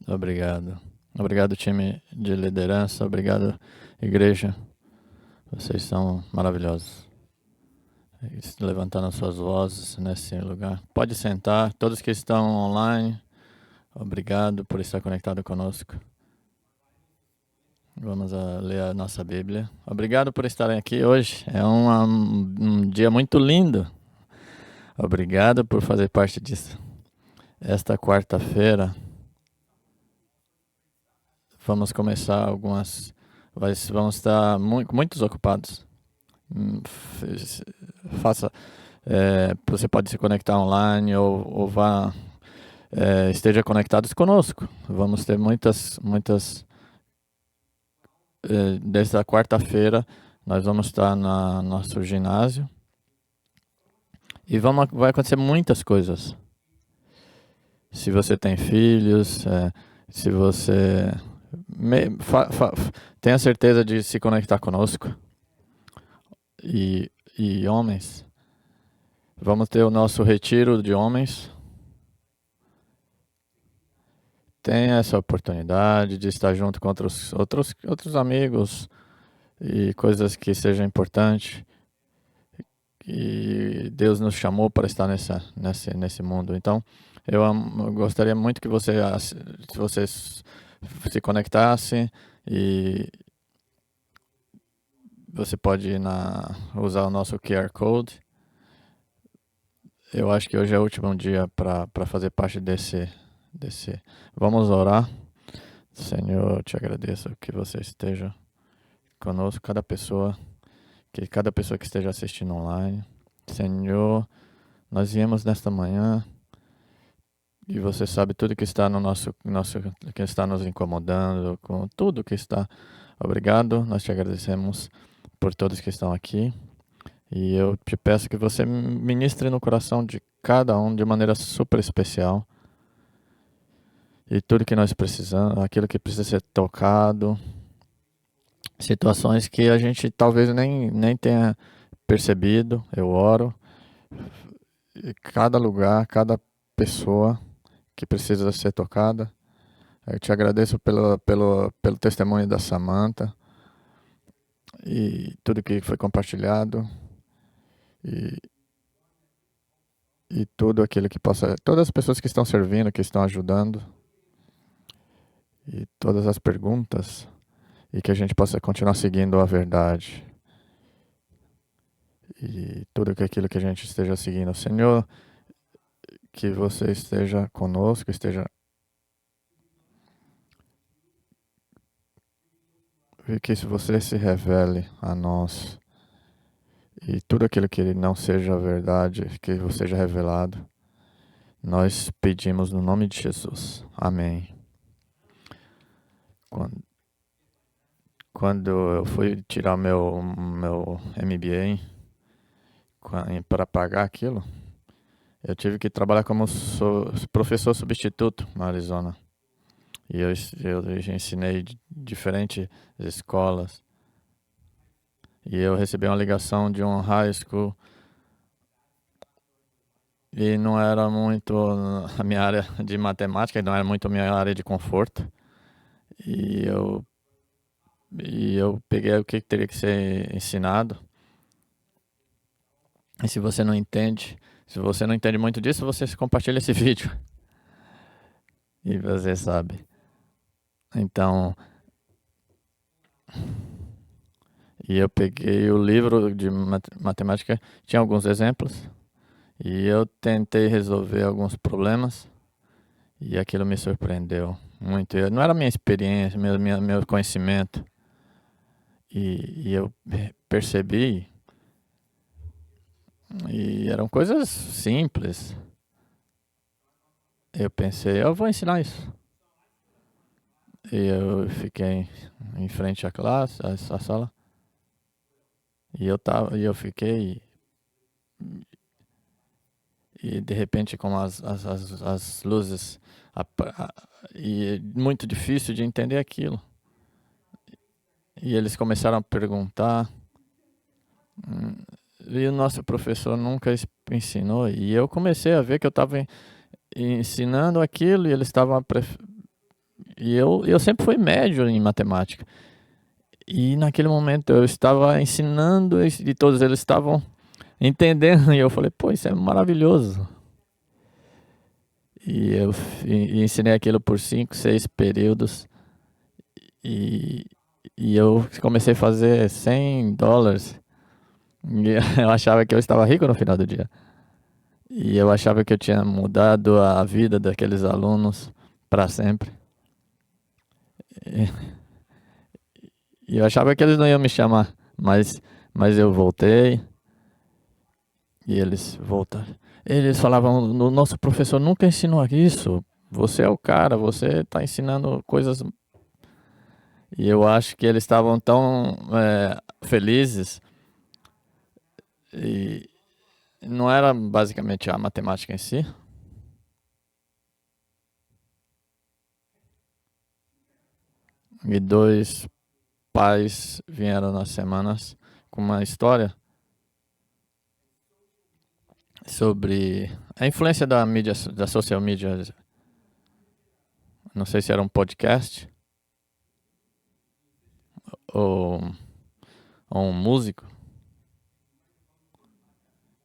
Obrigado. Obrigado, time de liderança. Obrigado, igreja. Vocês são maravilhosos. Levantando suas vozes nesse lugar. Pode sentar. Todos que estão online, obrigado por estar conectado conosco. Vamos ler a nossa Bíblia. Obrigado por estarem aqui hoje. É um dia muito lindo. Obrigado por fazer parte disso. Esta quarta-feira, vamos começar algumas. Vamos estar muitos ocupados. Faça. Você pode se conectar online ou vá. Esteja conectados conosco. Vamos ter muitas. Desde a quarta-feira, nós vamos estar no nosso ginásio. E vai acontecer muitas coisas. Se você tem filhos, se você. Tenha certeza de se conectar conosco. E homens, vamos ter o nosso retiro de homens. Tenha essa oportunidade de estar junto com outros amigos e coisas que sejam importantes. E Deus nos chamou para estar nesse mundo. Então, eu gostaria muito que você se conectasse e você pode usar o nosso QR Code. Eu acho que hoje é o último dia para fazer parte desse. Vamos orar. Senhor, eu te agradeço que você esteja conosco, cada pessoa que esteja assistindo online. Senhor, nós viemos nesta manhã e você sabe tudo que está no nosso que está nos incomodando, com tudo que está. Obrigado, nós te agradecemos por todos que estão aqui. E eu te peço que você ministre no coração de cada um de maneira super especial. E tudo que nós precisamos, aquilo que precisa ser tocado, situações que a gente talvez nem tenha percebido, eu oro. Cada lugar, cada pessoa que precisa ser tocada. Eu te agradeço pelo testemunho da Samantha e tudo que foi compartilhado. E tudo aquilo que possa. Todas as pessoas que estão servindo, que estão ajudando. E todas as perguntas. E que a gente possa continuar seguindo a verdade. E tudo aquilo que a gente esteja seguindo. Senhor, que você esteja conosco, e que você se revele a nós. E tudo aquilo que não seja verdade, que seja revelado. Nós pedimos no nome de Jesus. Amém. Quando eu fui tirar meu MBA para pagar aquilo, eu tive que trabalhar como professor substituto na Arizona. E eu ensinei diferentes escolas. E eu recebi uma ligação de um high school. E não era muito a minha área de matemática, não era muito a minha área de conforto. E eu peguei o que teria que ser ensinado. E se você não entende muito disso, você compartilha esse vídeo. E você sabe. Então, e eu peguei o livro de matemática, tinha alguns exemplos. E eu tentei resolver alguns problemas. E aquilo me surpreendeu muito. Não era minha experiência, meu conhecimento. E eu percebi. E eram coisas simples. Eu pensei, eu vou ensinar isso. E eu fiquei em frente à classe, à sala. E eu fiquei. E de repente, com as luzes. E é muito difícil de entender aquilo. E eles começaram a perguntar. E o nosso professor nunca ensinou. E eu comecei a ver que eu estava ensinando aquilo e eles estavam E eu sempre fui médio em matemática. E naquele momento eu estava ensinando e todos eles estavam entendendo. E eu falei, pô, isso é maravilhoso. E eu ensinei aquilo por 5, 6 períodos. E, e eu comecei a fazer $100. E eu achava que eu estava rico no final do dia. E eu achava que eu tinha mudado a vida daqueles alunos para sempre. E, e eu achava que eles não iam me chamar. Mas eu voltei e eles voltaram. Eles falavam, o nosso professor nunca ensinou isso. Você é o cara, você está ensinando coisas. E eu acho que eles estavam tão felizes. E não era basicamente a matemática em si. E dois pais vieram nas semanas com uma história sobre a influência da mídia, da social media. Não sei se era um podcast ou, ou um músico.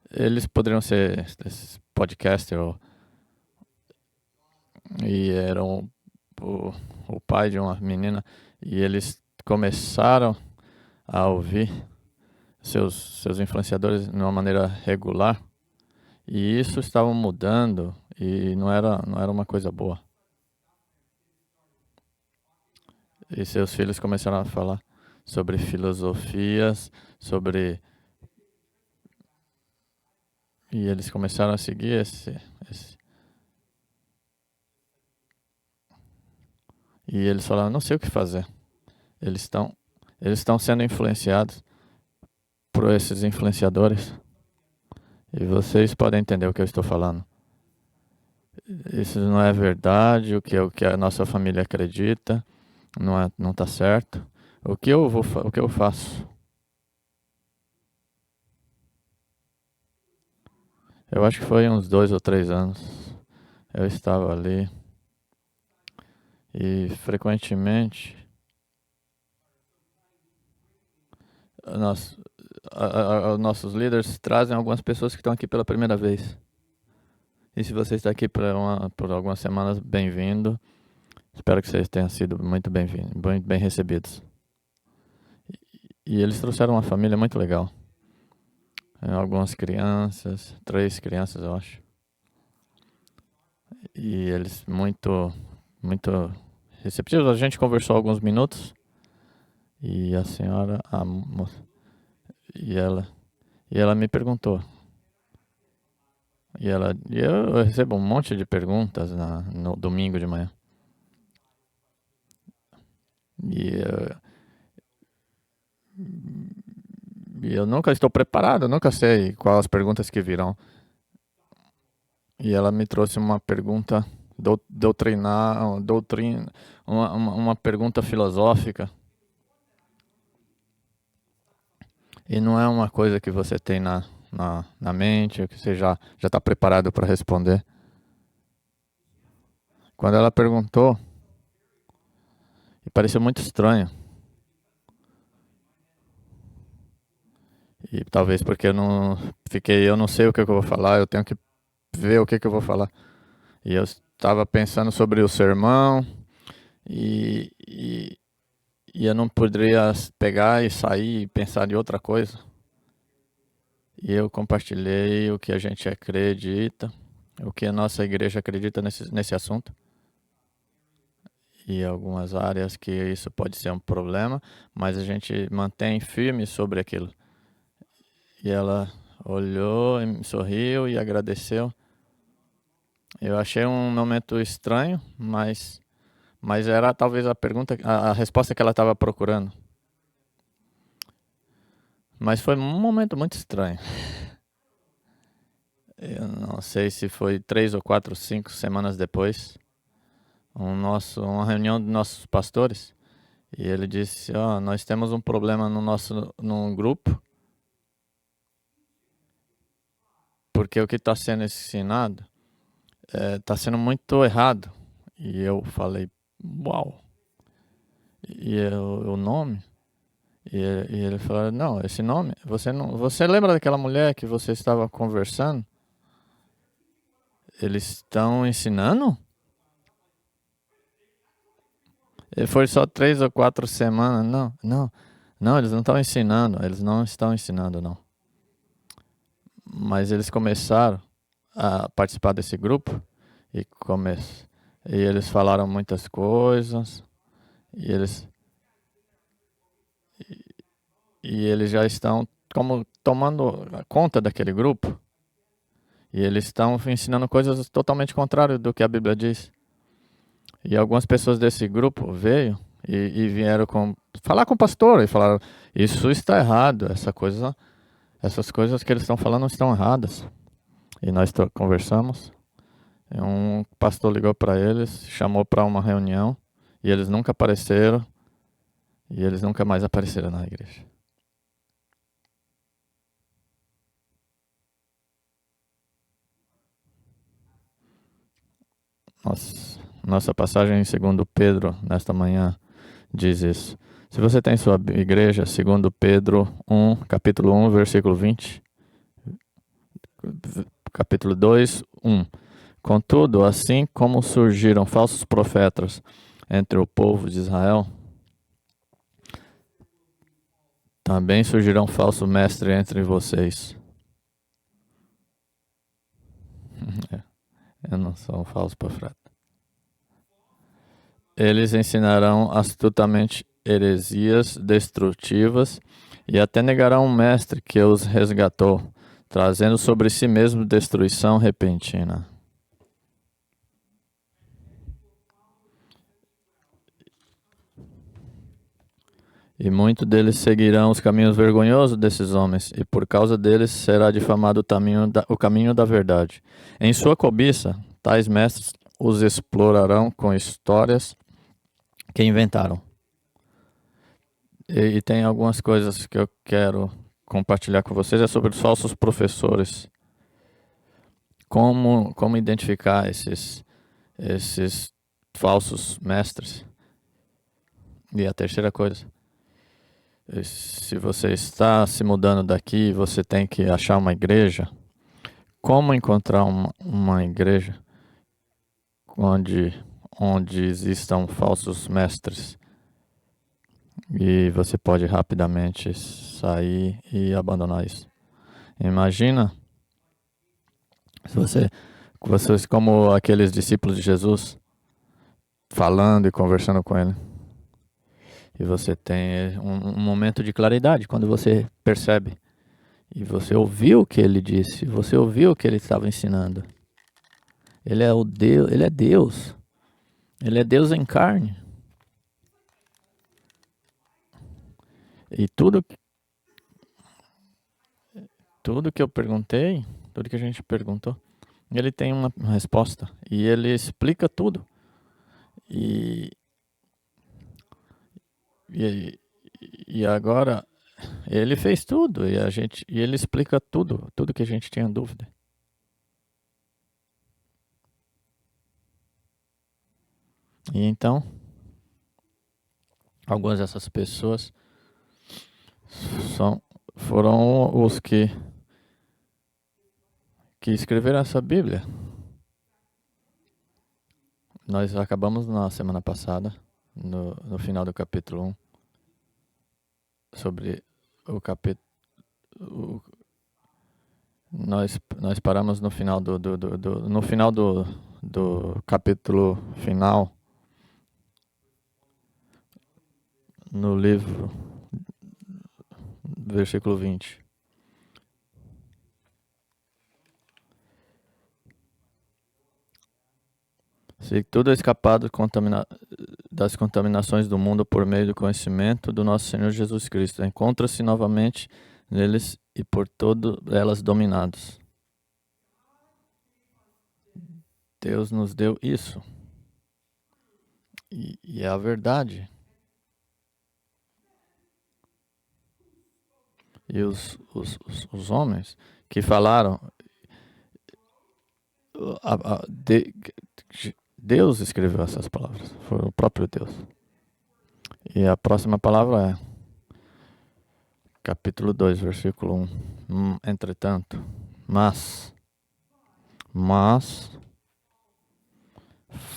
Eles poderiam ser esses podcasters e eram o pai de uma menina e eles começaram a ouvir seus influenciadores de uma maneira regular e isso estava mudando e não era uma coisa boa. E seus filhos começaram a falar sobre filosofias, sobre. E eles começaram a seguir esse. E eles falaram, não sei o que fazer. Eles estão, eles estão sendo influenciados por esses influenciadores. E vocês podem entender o que eu estou falando. Isso não é verdade, o que a nossa família acredita, não está certo. O que eu faço? Eu acho que foi uns 2 ou 3 anos. Eu estava ali e frequentemente nós, nossos líderes trazem algumas pessoas que estão aqui pela primeira vez. E se você está aqui por algumas semanas, bem-vindo. Espero que vocês tenham sido muito bem-vindos, muito bem recebidos. E eles trouxeram uma família muito legal. Algumas crianças, 3 crianças, eu acho. E eles muito receptivos. A gente conversou alguns minutos. E a senhora, a moça, e ela me perguntou. Eu recebo um monte de perguntas no domingo de manhã. E eu nunca estou preparado, nunca sei quais as perguntas que virão. E ela me trouxe uma pergunta doutrina, uma pergunta filosófica. E não é uma coisa que você tem na mente, que você já está preparado para responder. Quando ela perguntou, e pareceu muito estranho. E talvez porque eu não sei o que eu vou falar, eu tenho que ver o que eu vou falar. E eu estava pensando sobre o sermão e, e, e eu não poderia pegar e sair e pensar em outra coisa. E eu compartilhei o que a gente acredita, o que a nossa igreja acredita nesse assunto. E algumas áreas que isso pode ser um problema, mas a gente mantém firme sobre aquilo. E ela olhou, sorriu e agradeceu. Eu achei um momento estranho, mas era talvez a resposta que ela estava procurando. Mas foi um momento muito estranho. Eu não sei se foi 3 ou 4, 5 semanas depois, uma reunião dos nossos pastores, e ele disse: nós temos um problema num grupo, porque o que está sendo ensinado está sendo muito errado. E eu falei, Uau! O nome? E ele falou, não, esse nome, você lembra daquela mulher que você estava conversando? Eles estão ensinando? E foi só 3 ou 4 semanas, não, eles não estão ensinando, não. Mas eles começaram a participar desse grupo e, e eles falaram muitas coisas e eles já estão como tomando conta daquele grupo e eles estão ensinando coisas totalmente contrárias do que a Bíblia diz. E algumas pessoas desse grupo veio e vieram falar com o pastor e falaram, isso está errado, essas coisas que eles estão falando estão erradas. E nós conversamos. E um pastor ligou para eles, chamou para uma reunião e eles nunca apareceram e eles nunca mais apareceram na igreja. Nossa passagem em 2 Pedro, nesta manhã, diz isso. Se você tem sua igreja, 2 Pedro 1, capítulo 1, versículo 20, capítulo 2, 1. Contudo, assim como surgiram falsos profetas entre o povo de Israel, também surgirão falsos mestres entre vocês. Eu não sou um falso profeta. Eles ensinarão astutamente heresias destrutivas e até negarão um mestre que os resgatou, trazendo sobre si mesmo destruição repentina. E muitos deles seguirão os caminhos vergonhosos desses homens, e por causa deles será difamado o caminho da verdade. Em sua cobiça, tais mestres os explorarão com histórias que inventaram. E tem algumas coisas que eu quero compartilhar com vocês, é sobre os falsos professores. Como identificar esses falsos mestres. E a terceira coisa, se você está se mudando daqui, você tem que achar uma igreja. Como encontrar uma igreja onde existam falsos mestres? E você pode rapidamente sair e abandonar isso. Imagina se vocês como aqueles discípulos de Jesus, falando e conversando com ele. E você tem um momento de claridade quando você percebe. E você ouviu o que ele disse, você ouviu o que ele estava ensinando. Ele é ele é Deus. Ele é Deus em carne. E tudo que eu perguntei, tudo que a gente perguntou, ele tem uma resposta. E ele explica tudo. E, e, e agora ele fez tudo e ele explica tudo que a gente tinha dúvida. E então, algumas dessas pessoas foram os que escreveram essa Bíblia. Nós acabamos na semana passada, no final do capítulo 1, sobre o capítulo. Nós paramos no final no final do capítulo final, no livro, versículo 20. Se tudo é escapado das contaminações do mundo por meio do conhecimento do nosso Senhor Jesus Cristo, encontra-se novamente neles e por todas elas dominados. Deus nos deu isso. E é a verdade. E os homens que falaram Deus escreveu essas palavras. Foi o próprio Deus. E a próxima palavra é capítulo 2, versículo 1. Entretanto, mas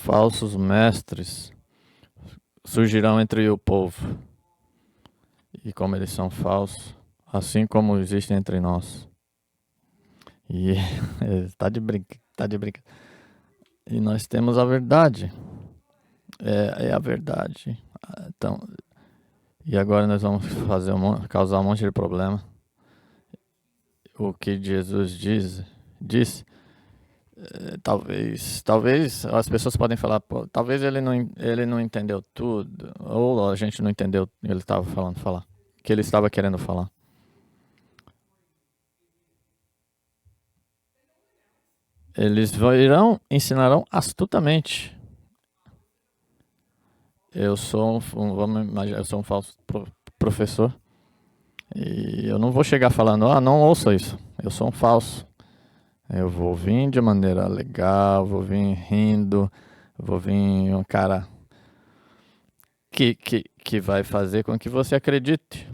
falsos mestres surgirão entre o povo. E como eles são falsos, assim como existem entre nós. E tá de brinca. E nós temos a verdade. É a verdade. Então, e agora nós vamos causar um monte de problema. O que Jesus diz, talvez as pessoas podem falar, pô, talvez ele não entendeu tudo, ou a gente não entendeu o que ele estava falar, que ele estava querendo falar. Eles ensinarão astutamente. Eu sou vamos imaginar, eu sou um falso professor e eu não vou chegar falando, não ouça isso. Eu sou um falso. Eu vou vir de maneira legal, vou vir rindo, vou vir um cara que vai fazer com que você acredite.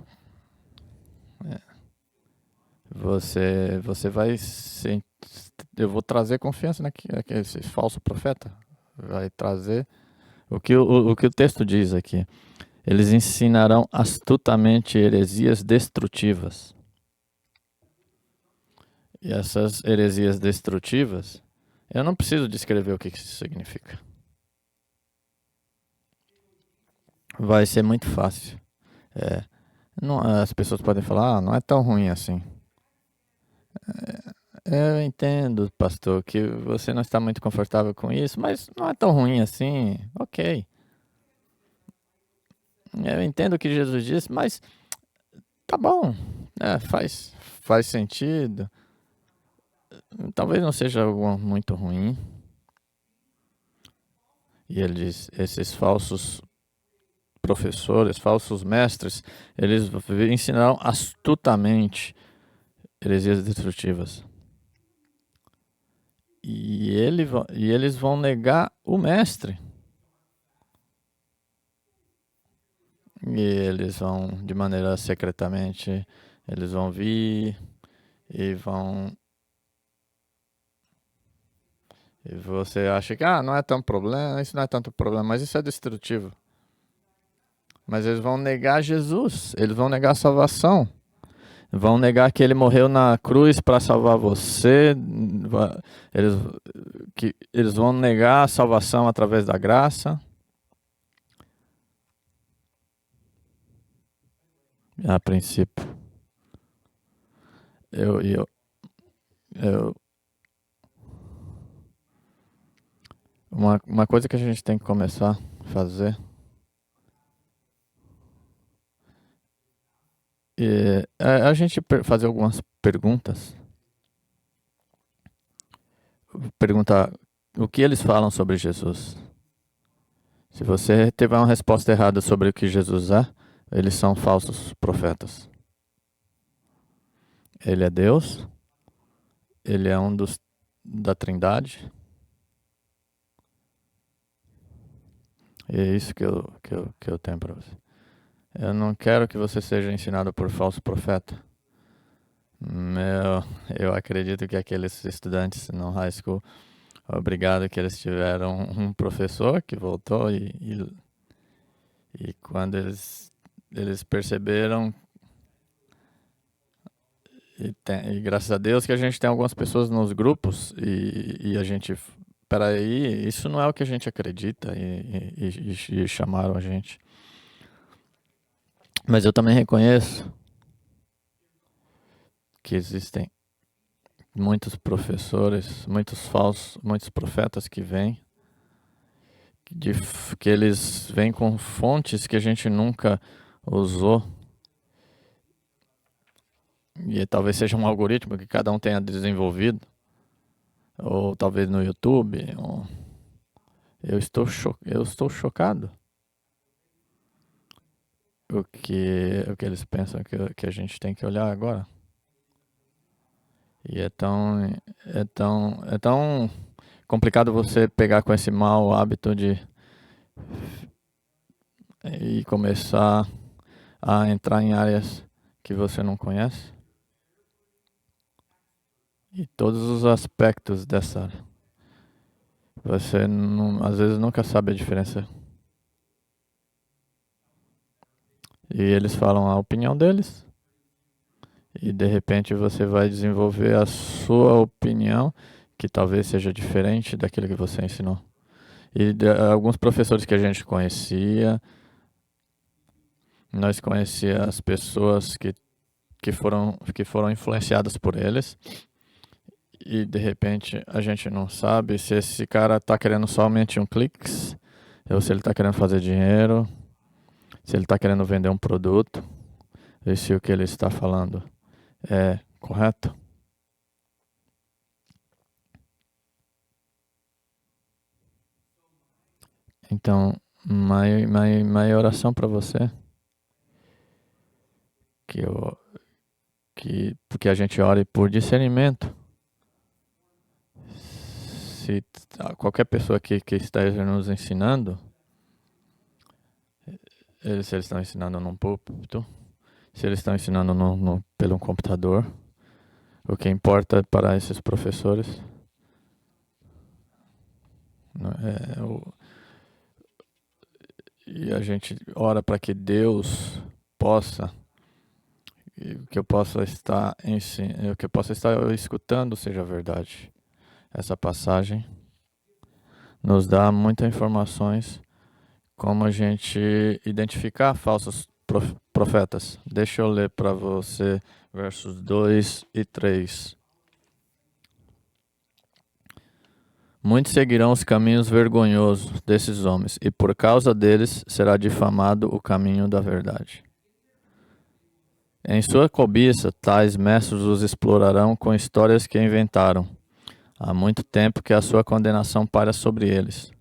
Você vai eu vou trazer confiança nesse falso profeta. Vai trazer o que o texto diz aqui. Eles ensinarão astutamente heresias destrutivas. E essas heresias destrutivas, eu não preciso descrever o que isso significa. Vai ser muito fácil. As pessoas podem falar, não é tão ruim assim. Eu entendo, pastor, que você não está muito confortável com isso, mas não é tão ruim assim. Ok. Eu entendo o que Jesus disse, mas tá bom. Faz sentido. Talvez não seja algo muito ruim. E ele diz, esses falsos professores, falsos mestres, eles ensinarão astutamente heresias destrutivas. E eles vão negar o mestre. E eles vão, de maneira secretamente, eles vão vir e vão... E você acha que, não é tão problema, isso não é tanto problema, mas isso é destrutivo. Mas eles vão negar Jesus, eles vão negar a salvação. Vão negar que ele morreu na cruz para salvar você. Eles vão negar a salvação através da graça. A princípio. Eu uma coisa que a gente tem que começar a fazer é a gente fazer algumas perguntas. Perguntar o que eles falam sobre Jesus. Se você tiver uma resposta errada sobre o que Jesus é, eles são falsos profetas. Ele é Deus, ele é um da Trindade. E é isso que eu tenho para você. Eu não quero que você seja ensinado por falso profeta. Eu acredito que aqueles estudantes no high school, obrigado que eles tiveram um professor que voltou e quando eles perceberam e graças a Deus que a gente tem algumas pessoas nos grupos e a gente, peraí, isso não é o que a gente acredita e chamaram a gente. Mas eu também reconheço que existem muitos professores, muitos profetas que vêm, que eles vêm com fontes que a gente nunca usou. E talvez seja um algoritmo que cada um tenha desenvolvido. Ou talvez no YouTube. Eu estou chocado. O que eles pensam que a gente tem que olhar agora. E é tão complicado você pegar com esse mau hábito de e começar a entrar em áreas que você não conhece. E todos os aspectos dessa área. Você não, às vezes nunca sabe a diferença. E eles falam a opinião deles. E de repente você vai desenvolver a sua opinião, que talvez seja diferente daquilo que você ensinou. E alguns professores que a gente conhecia, nós conhecíamos as pessoas que foram influenciadas por eles. E de repente a gente não sabe se esse cara está querendo somente um clique, ou se ele está querendo fazer dinheiro, se ele está querendo vender um produto, e se o que ele está falando é correto. Então, minha oração para você, porque a gente ore por discernimento. Se qualquer pessoa que esteja nos ensinando, se eles estão ensinando num púlpito, se eles estão ensinando pelo computador, o que importa para esses professores e a gente ora para que Deus possa, que eu possa estar que eu possa estar escutando seja verdade. Essa passagem nos dá muitas informações como a gente identificar falsos profetas. Deixa eu ler para você versos 2 e 3. Muitos seguirão os caminhos vergonhosos desses homens, e por causa deles será difamado o caminho da verdade. Em sua cobiça, tais mestres os explorarão com histórias que inventaram. Há muito tempo que a sua condenação paira sobre eles,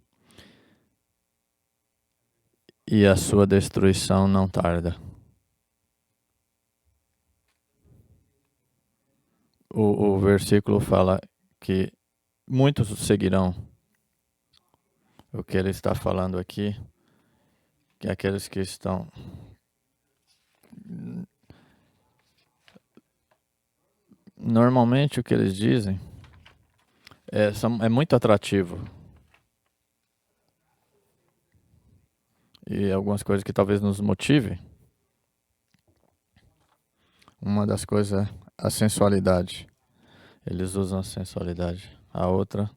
e a sua destruição não tarda. O versículo fala que muitos seguirão. O que ele está falando aqui, que aqueles que estão normalmente o que eles dizem é muito atrativo. E algumas coisas que talvez nos motive. Uma das coisas é a sensualidade. Eles usam a sensualidade. A outra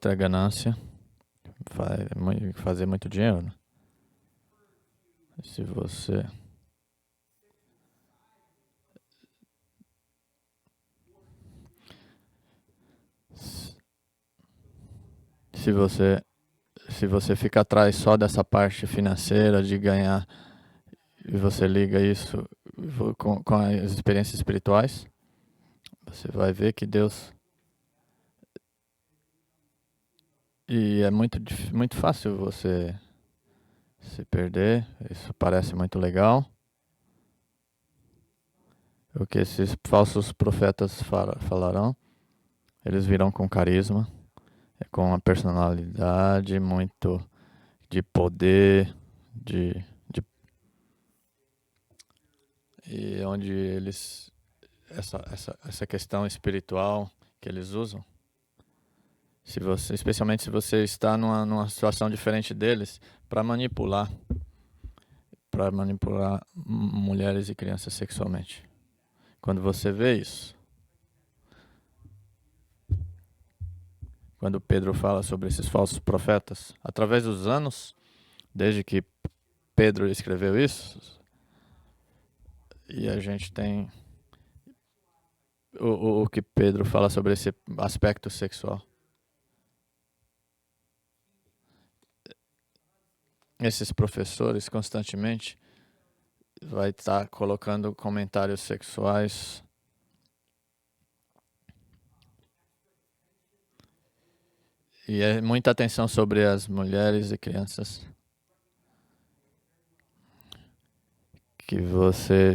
é ganância. Fazer muito dinheiro, né? Se você se você fica atrás só dessa parte financeira de ganhar e você liga isso com as experiências espirituais, você vai ver que Deus... E é muito fácil você se perder. Isso parece muito legal. O que esses falsos profetas falarão, eles virão com carisma, com uma personalidade muito de poder, e onde eles essa questão espiritual que eles usam, especialmente se você está numa situação diferente deles, para manipular mulheres e crianças sexualmente. Quando você vê isso, quando Pedro fala sobre esses falsos profetas, através dos anos, desde que Pedro escreveu isso, e a gente tem o que Pedro fala sobre esse aspecto sexual. Esses professores constantemente vai estar colocando comentários sexuais e é muita atenção sobre as mulheres e crianças que você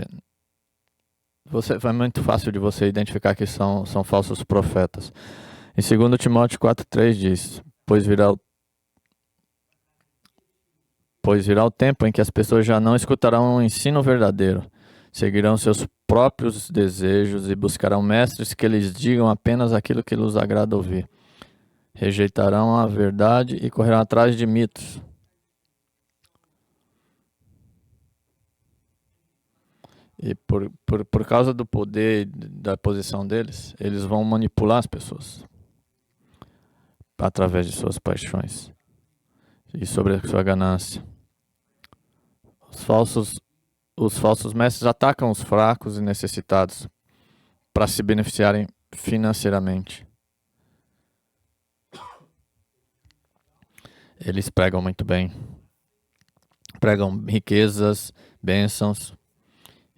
é muito fácil de você identificar que são falsos profetas. Em 2 Timóteo 4,3 diz: Pois virá o tempo em que as pessoas já não escutarão um ensino verdadeiro, seguirão seus próprios desejos e buscarão mestres que lhes digam apenas aquilo que lhes agrada ouvir. Rejeitarão a verdade e correrão atrás de mitos. E por causa do poder e da posição deles, eles vão manipular as pessoas através de suas paixões e sobre a sua ganância. Os falsos mestres atacam os fracos e necessitados para se beneficiarem financeiramente. Eles pregam muito bem. Pregam riquezas, bênçãos.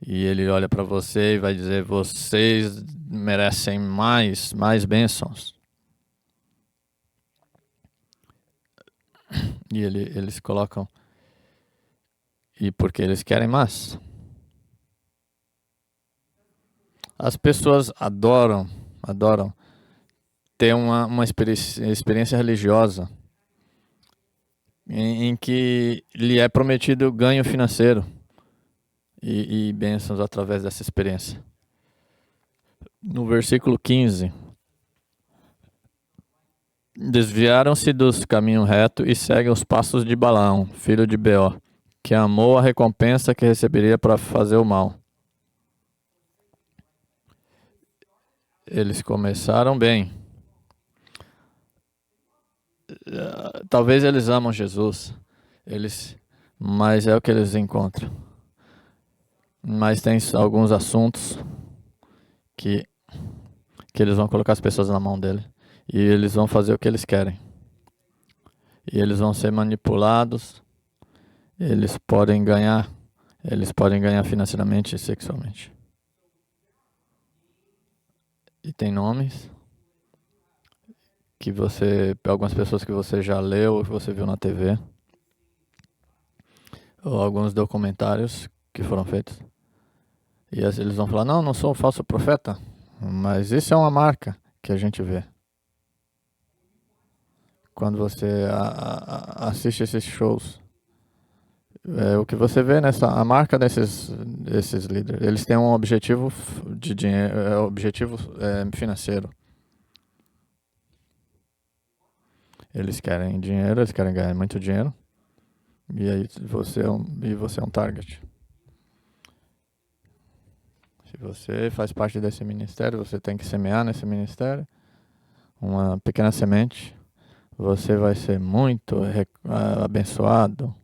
E ele olha para você e vai dizer: vocês merecem mais bênçãos. E eles colocam... E porque eles querem mais. As pessoas adoram ter uma experiência religiosa em que lhe é prometido ganho financeiro e bênçãos através dessa experiência. No versículo 15: desviaram-se do caminho reto e seguem os passos de Balaão, filho de Beor, que amou a recompensa que receberia para fazer o mal. Eles começaram bem. Talvez eles amam Jesus, mas é o que eles encontram. Mas tem alguns assuntos que eles vão colocar as pessoas na mão dele e eles vão fazer o que eles querem. E eles vão ser manipulados. Eles podem ganhar financeiramente e sexualmente. E tem nomes que algumas pessoas que você já leu ou que você viu na TV, ou alguns documentários que foram feitos. E eles vão falar: não sou um falso profeta, mas isso é uma marca que a gente vê. Quando você assiste esses shows, o que você vê a marca desses líderes, eles têm um objetivo de dinheiro, objetivo financeiro. Eles querem dinheiro, eles querem ganhar muito dinheiro. E aí você é um target. Se você faz parte desse ministério, você tem que semear nesse ministério uma pequena semente. Você vai ser muito abençoado.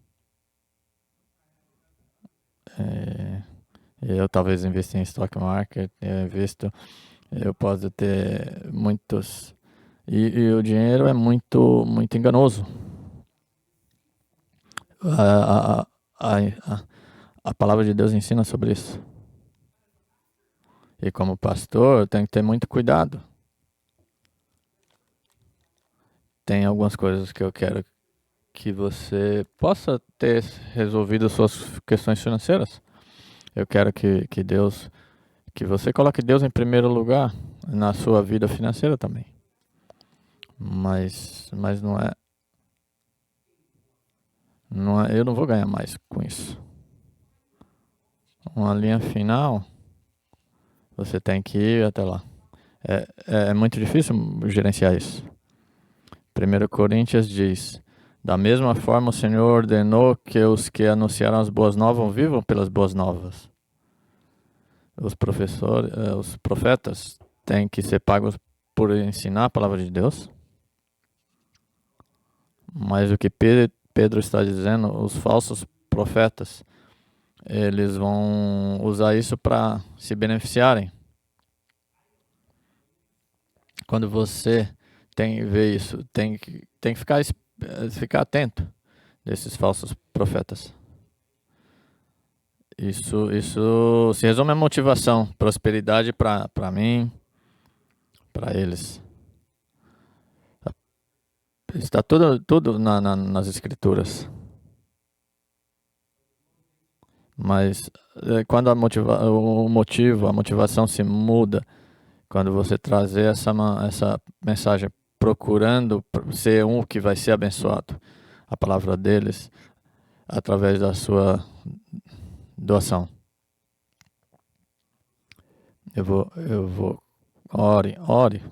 Eu talvez invista em stock market, eu posso ter muitos... E o dinheiro é muito enganoso. A palavra de Deus ensina sobre isso. E como pastor, eu tenho que ter muito cuidado. Tem algumas coisas que eu quero que você possa ter resolvido suas questões financeiras. Eu quero que você coloque Deus em primeiro lugar na sua vida financeira também. Mas não é, eu não vou ganhar mais com isso. Uma linha final, você tem que ir até lá. É muito difícil gerenciar isso. 1 Coríntios diz: da mesma forma o Senhor ordenou que os que anunciaram as boas novas vivam pelas boas novas. Os profetas têm que ser pagos por ensinar a palavra de Deus. Mas o que Pedro está dizendo, os falsos profetas, eles vão usar isso para se beneficiarem. Quando você vê isso, tem que ficar atento desses falsos profetas. Isso se resume a motivação, prosperidade para mim, para eles. Está tudo nas escrituras. Mas quando a motivação se muda, quando você trazer essa mensagem procurando ser um que vai ser abençoado, a palavra deles, através da sua doação. Eu vou, ore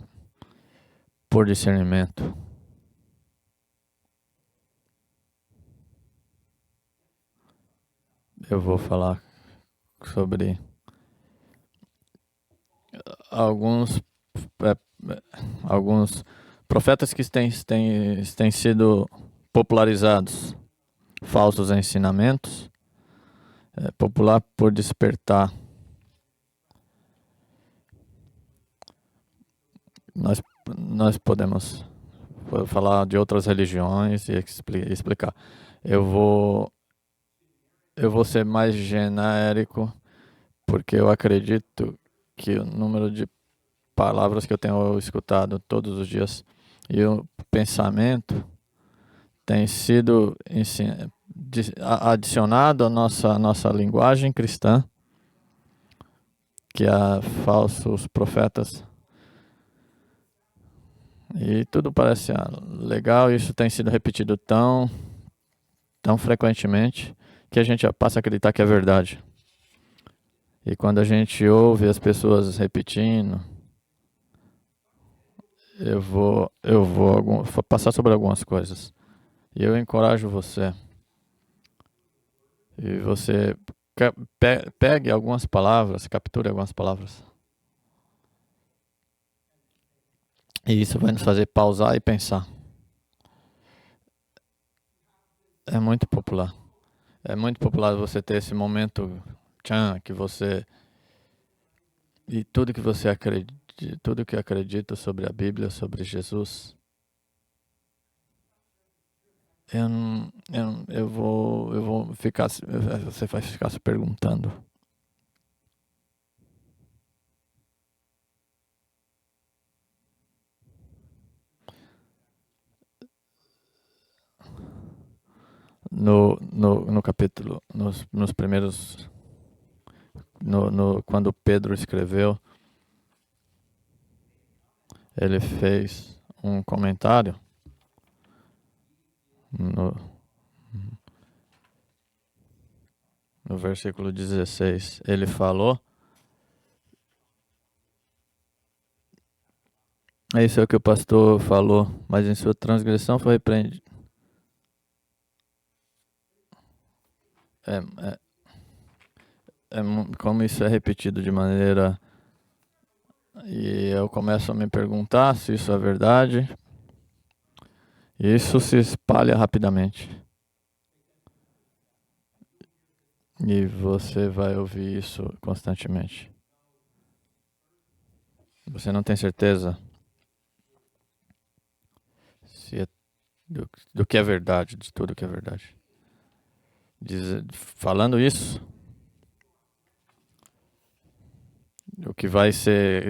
por discernimento. Eu vou falar sobre alguns profetas que têm sido popularizados, falsos ensinamentos, popular por despertar. Nós podemos falar de outras religiões e explicar. Eu vou ser mais genérico, porque eu acredito que o número de palavras que eu tenho escutado todos os dias e o pensamento tem sido adicionado à nossa linguagem cristã, que há falsos profetas. E tudo parece legal, e isso tem sido repetido tão frequentemente que a gente passa a acreditar que é verdade. E quando a gente ouve as pessoas repetindo, eu vou passar sobre algumas coisas. E eu encorajo você. E você pegue algumas palavras, capture algumas palavras. E isso vai nos fazer pausar e pensar. É muito popular. É muito popular você ter esse momento que você... E tudo que você acredita, tudo que acredita sobre a Bíblia, sobre Jesus, eu vou ficar, você vai ficar se perguntando. No capítulo, nos primeiros, quando Pedro escreveu, ele fez um comentário no versículo 16. Ele falou: é isso que o pastor falou, mas em sua transgressão foi repreendido. Como isso é repetido de maneira... E eu começo a me perguntar se isso é verdade. E isso se espalha rapidamente. E você vai ouvir isso constantemente. Você não tem certeza do que é verdade, de tudo que é verdade. Falando isso, o que vai ser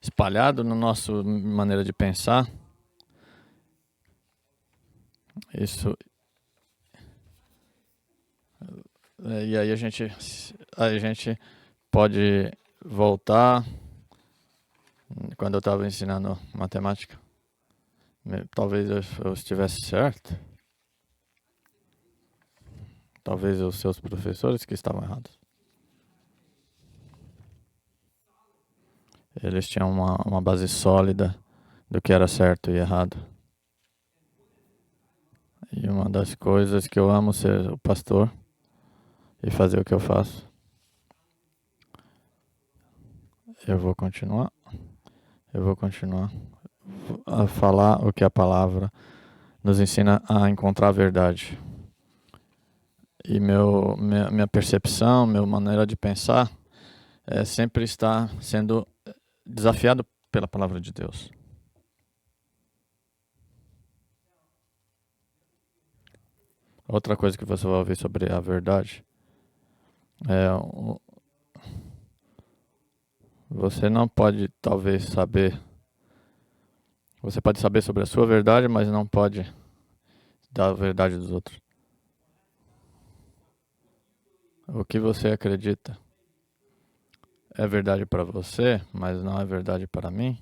espalhado na nossa maneira de pensar, isso... E aí a gente pode voltar. Quando eu estava ensinando matemática, talvez eu estivesse certo. Talvez os seus professores que estavam errados. Eles tinham uma base sólida do que era certo e errado. E uma das coisas que eu amo ser o pastor e fazer o que eu faço, eu vou continuar a falar o que a palavra nos ensina a encontrar a verdade. E minha percepção, minha maneira de pensar sempre está sendo desafiado pela palavra de Deus. Outra coisa que você vai ouvir sobre a verdade é... Você não pode, talvez, saber... Você pode saber sobre a sua verdade, mas não pode dar a verdade dos outros. O que você acredita é verdade para você, mas não é verdade para mim.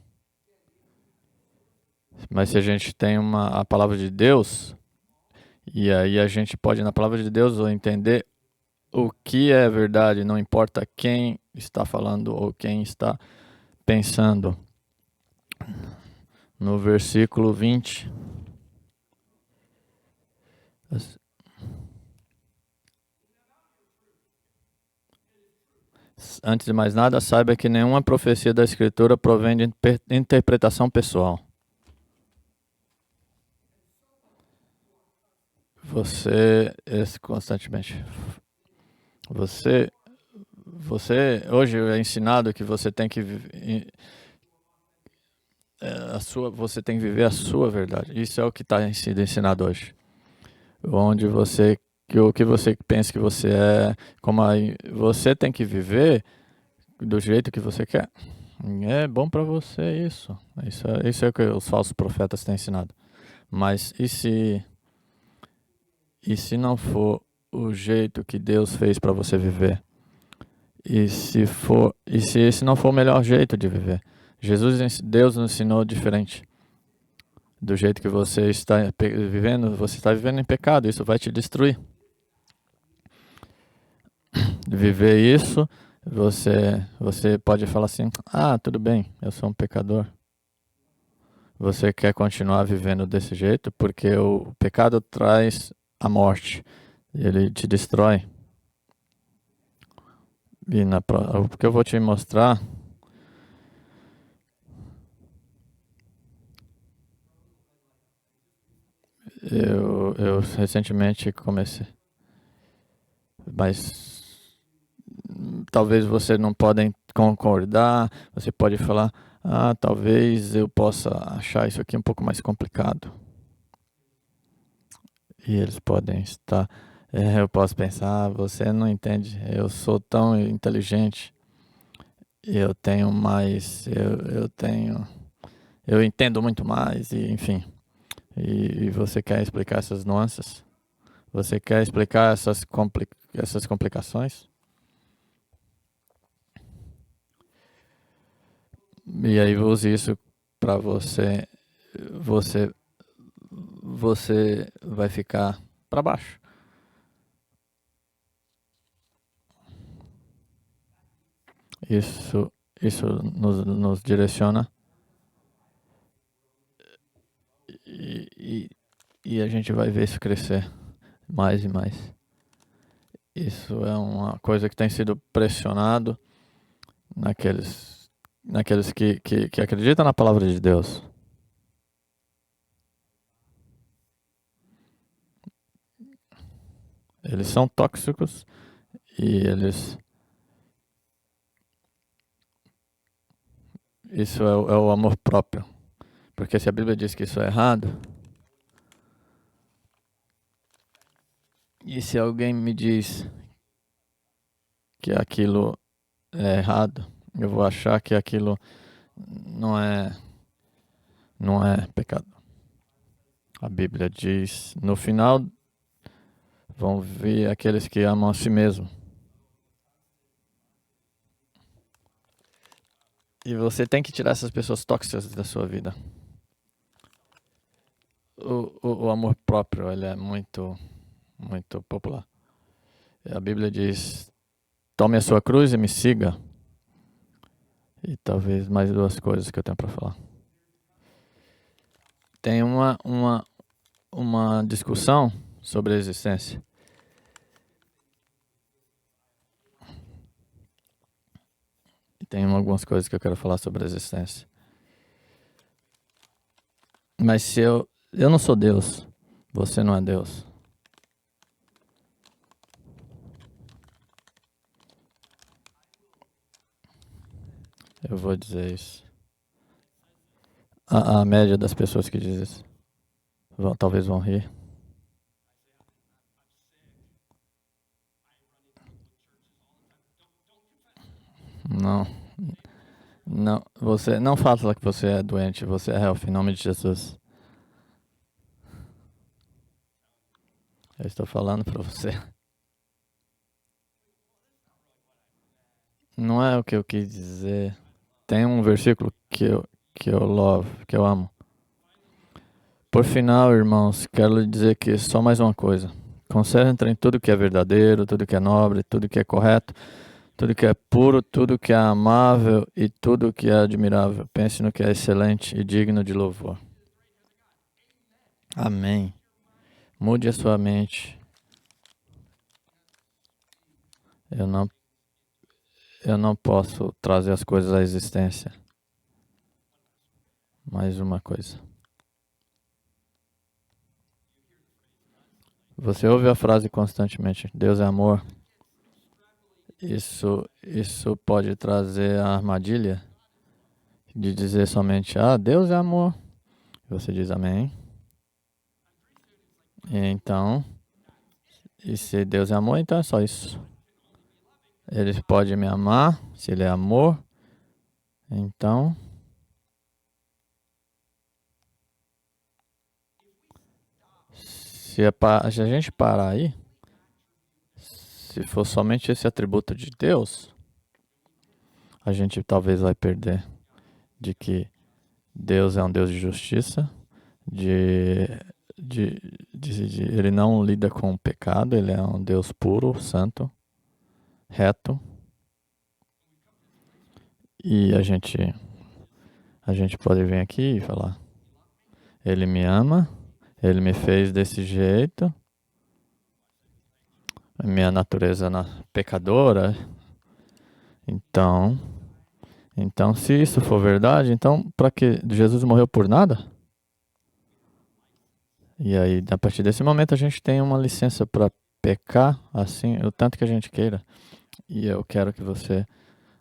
Mas se a gente tem a palavra de Deus, e aí a gente pode, na palavra de Deus, entender o que é verdade, não importa quem está falando ou quem está pensando. No versículo 20. Antes de mais nada, saiba que nenhuma profecia da Escritura provém de interpretação pessoal. Você, constantemente, você hoje é ensinado que você tem que você tem que viver a sua verdade. Isso é o que está sendo ensinado hoje. Onde o que você pensa que você é, você tem que viver do jeito que você quer. É bom para você isso. Isso é o que os falsos profetas têm ensinado. Mas e se não for o jeito que Deus fez para você viver? E se esse não for o melhor jeito de viver? Deus nos ensinou diferente. Do jeito que você está vivendo em pecado, isso vai te destruir. Viver isso, você pode falar assim: "Ah, tudo bem, eu sou um pecador". Você quer continuar vivendo desse jeito porque o pecado traz a morte, ele te destrói. E o que eu vou te mostrar, eu recentemente comecei, mas talvez você não podem concordar, você pode falar, talvez eu possa achar isso aqui um pouco mais complicado. E eles podem estar, eu posso pensar, você não entende, eu sou tão inteligente, eu tenho mais, eu entendo muito mais, e enfim. E você quer explicar essas nuances? Você quer explicar essas complicações? E aí use isso para você, você vai ficar para baixo. Isso, isso nos direciona e, e a gente vai ver isso crescer mais e mais. Isso é uma coisa que tem sido pressionado naqueles que acreditam na palavra de Deus. Eles são tóxicos e isso é o amor próprio. Porque se a Bíblia diz que isso é errado, e se alguém me diz que aquilo é errado, eu vou achar que aquilo não é, não é pecado. A Bíblia diz, no final vão vir aqueles que amam a si mesmo. E você tem que tirar essas pessoas tóxicas da sua vida. O amor próprio, ele é muito, muito popular. A Bíblia diz, tome a sua cruz e me siga. E talvez mais duas coisas que eu tenho para falar. Tem uma discussão sobre a existência. E tem algumas coisas que eu quero falar sobre a existência. Mas se eu não sou Deus, você não é Deus. Eu vou dizer isso. A média das pessoas que dizem isso talvez vão rir. Não. Não, você não fala que você é doente, você é healthy, em nome de Jesus. Eu estou falando para você. Não é o que eu quis dizer. Tem um versículo que eu amo. Por final, irmãos, quero lhe dizer que só mais uma coisa. Concentre em tudo que é verdadeiro, tudo que é nobre, tudo que é correto, tudo que é puro, tudo que é amável e tudo que é admirável. Pense no que é excelente e digno de louvor. Amém. Mude a sua mente. Eu não, eu não posso trazer as coisas à existência. Mais uma coisa. Você ouve a frase constantemente: Deus é amor. Isso pode trazer a armadilha de dizer somente: Deus é amor. Você diz amém. Então, e se Deus é amor, então é só isso. Ele pode me amar, se ele é amor, então se a gente parar aí, se for somente esse atributo de Deus, a gente talvez vai perder de que Deus é um Deus de justiça, de, ele não lida com o pecado, ele é um Deus puro, santo, reto. E a gente pode vir aqui e falar: Ele me ama, Ele me fez desse jeito, minha natureza pecadora. Então, se isso for verdade, então para que Jesus morreu por nada? E aí, a partir desse momento, a gente tem uma licença para pecar assim, o tanto que a gente queira. E eu quero que você,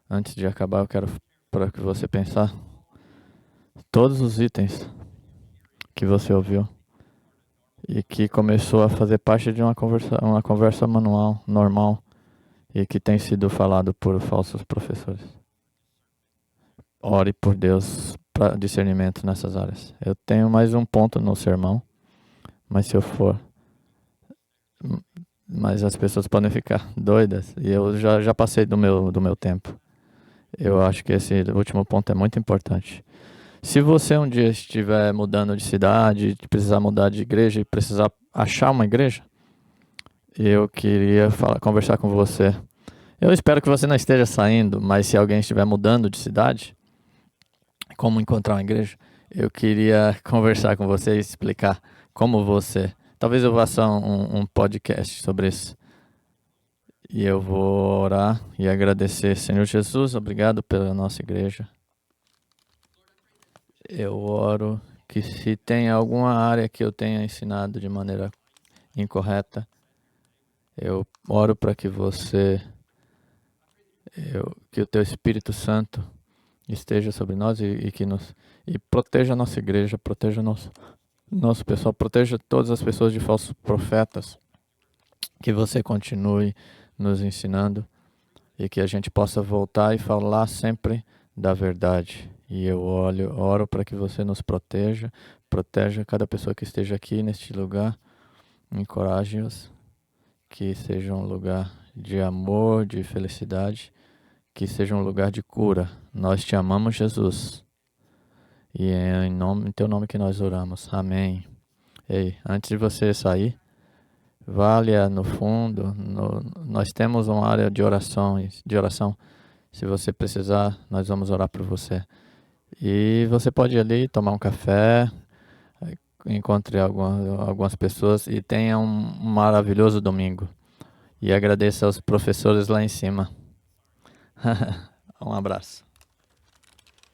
antes de acabar, eu quero para que você pensar todos os itens que você ouviu e que começou a fazer parte de uma conversa manual, normal, e que tem sido falado por falsos professores. Ore por Deus para discernimento nessas áreas. Eu tenho mais um ponto no sermão, mas se eu for, mas as pessoas podem ficar doidas e eu já passei do meu tempo. Eu acho que esse último ponto é muito importante. Se você um dia estiver mudando de cidade, precisar mudar de igreja e precisar achar uma igreja, eu queria conversar com você. Eu espero que você não esteja saindo, mas se alguém estiver mudando de cidade, como encontrar uma igreja, eu queria conversar com você e explicar como você. Talvez eu faça um podcast sobre isso. E eu vou orar e agradecer. Senhor Jesus, obrigado pela nossa igreja. Eu oro que se tem alguma área que eu tenha ensinado de maneira incorreta, eu oro para que que o teu Espírito Santo esteja sobre nós e que e proteja a nossa igreja, proteja nosso pessoal, proteja todas as pessoas de falsos profetas, que você continue nos ensinando e que a gente possa voltar e falar sempre da verdade. E eu oro para que você nos proteja cada pessoa que esteja aqui neste lugar, encoraje-os, que seja um lugar de amor, de felicidade, que seja um lugar de cura. Nós te amamos, Jesus. E é em teu nome que nós oramos. Amém. Ei, antes de você sair, vá ali no fundo. Nós temos uma área de oração. Se você precisar, nós vamos orar por você. E você pode ir ali tomar um café, encontre algumas pessoas e tenha um maravilhoso domingo. E agradeça aos professores lá em cima. Um abraço.